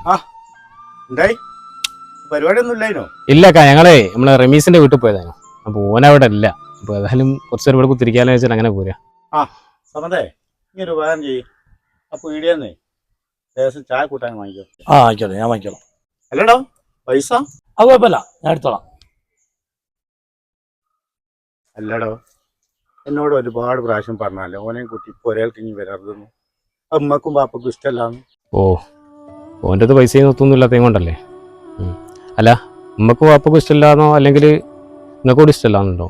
ആ ഉണ്ടായി പരിപാടിയൊന്നും ഇല്ലായിരുന്നോ? ഇല്ല ഞങ്ങളെ നമ്മളെ റമീസിന്റെ വീട്ടിൽ പോയതായിരുന്നു. അപ്പൊ ഓനവിടെ അല്ല. അപ്പൊ ഏതായാലും കുറച്ചേരം ഇവിടെ കുത്തിരിക്കാന്ന് വെച്ചാൽ അങ്ങനെ പോരാ. ആ സമതേ ഈ ഒരു ഉപകാരം ചെയ്യ്. അപ്പൊ ഇടിയെന്നേ ലേശം ചായ കൂട്ടാൻ വാങ്ങിക്കോ. ആയിക്കോട്ടെ, ഞാൻ വാങ്ങിക്കോളാം. അല്ലടോ പൈസ? അത് കുഴപ്പമില്ല, ഞാൻ എടുത്തോളാം. അല്ലടോ എന്നോട് ഒരുപാട് പ്രാവശ്യം പറഞ്ഞല്ലോ ഓനെയും കുട്ടി ഇപ്പോൾ ഒരാൾക്ക് ഇനി വരരുതെന്ന്. അമ്മക്കും പാപ്പക്കും ഇഷ്ടമല്ലാന്ന്. ഓൻ്റെ അത് പൈസ ഒത്തൊന്നും ഇല്ലാത്തതും കൊണ്ടല്ലേ. അല്ല ഉമ്മക്കും പാപ്പക്കും ഇഷ്ടമില്ലാന്നോ അല്ലെങ്കിൽ നിങ്ങൾക്കൂടി ഇഷ്ടമില്ലാന്നുണ്ടോ?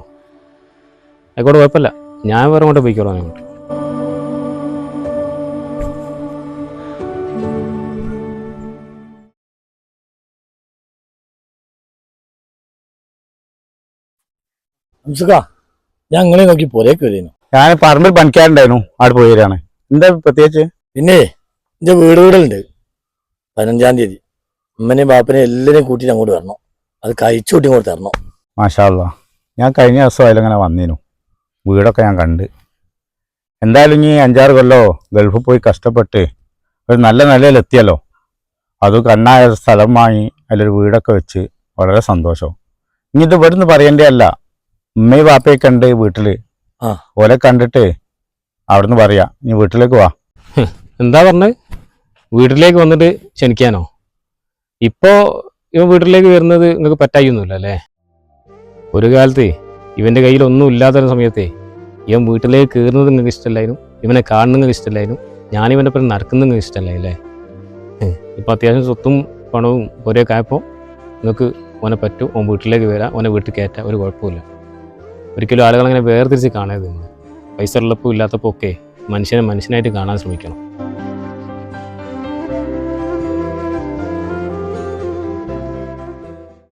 ആയിക്കോട്ടെ, കുഴപ്പമില്ല. ഞാൻ വേറെ കൊണ്ട് പോയിക്കോളാം. അങ്ങോട്ട് ഞാൻ ഇങ്ങളെ നോക്കി പോരേക്ക് വരുന്നു. ഞാൻ പറമ്പിൽ പണിക്കാരുണ്ടായിരുന്നു, അവിടെ പോയി വരികയാണ്. എന്താ പ്രത്യേകിച്ച്? പിന്നെ എന്റെ വീടുകളുണ്ട്. 15-ാം തീയതി ഉമ്മനെയും ബാപ്പനെയും എല്ലാവരെയും കൂട്ടിയിട്ട് അങ്ങോട്ട് വരണം. അത് കഴിച്ചു കൂട്ടി ഇങ്ങോട്ട് തരണം. മാഷാ അല്ലാ, ഞാൻ കഴിഞ്ഞ ദിവസം അതിലങ്ങനെ വന്നിരുന്നു. വീടൊക്കെ ഞാൻ കണ്ട്. എന്തായാലും ഇനി 5-6 കൊല്ലോ ഗൾഫിൽ പോയി കഷ്ടപ്പെട്ട് ഒരു നല്ല നിലയിലെത്തിയല്ലോ. അത് കണ്ണായ സ്ഥലം വാങ്ങി അതിലൊരു വീടൊക്കെ വെച്ച് വളരെ സന്തോഷം. ഇനി ഇത് ഇവിടുന്ന് പറയേണ്ടേ അല്ല. ഉമ്മയും ബാപ്പയെ കണ്ട് വീട്ടില് ഓലെ കണ്ടിട്ട് അവിടുന്ന് പറയാ നീ വീട്ടിലേക്ക് വാ. എന്താ പറഞ്ഞത്? വീട്ടിലേക്ക് വന്നിട്ട് ക്ഷണിക്കാനോ? ഇപ്പോൾ ഇവൻ വീട്ടിലേക്ക് വരുന്നത് നിങ്ങൾക്ക് പറ്റായൊന്നുമില്ല അല്ലേ? ഒരു കാലത്ത് ഇവൻ്റെ കയ്യിൽ ഒന്നും ഇല്ലാത്ത സമയത്തെ ഇവൻ വീട്ടിലേക്ക് കയറുന്നത് നിങ്ങൾക്ക് ഇഷ്ടമല്ലായിരുന്നു, ഇവനെ കാണുന്നത് നിങ്ങൾക്ക് ഇഷ്ടമല്ലായിരുന്നു, ഞാനിവൻ്റെ ഒപ്പം നടക്കുന്നത് നിങ്ങൾക്ക് ഇഷ്ടമല്ലായില്ലേ? ഇപ്പോൾ അത്യാവശ്യം സ്വത്തും പണവും ഒരേയൊക്കെ ആയപ്പോൾ നിങ്ങൾക്ക് ഓനെ പറ്റും, ഓൻ വീട്ടിലേക്ക് വരാം, ഓനെ വീട്ടിൽ കയറ്റാം, ഒരു കുഴപ്പമില്ല. ഒരിക്കലും ആളുകളങ്ങനെ വേർതിരിച്ച് കാണരുത്. പൈസ ഉള്ളപ്പോൾ ഇല്ലാത്തപ്പോൾ ഒക്കെ മനുഷ്യനെ മനുഷ്യനായിട്ട് കാണാൻ ശ്രമിക്കണം.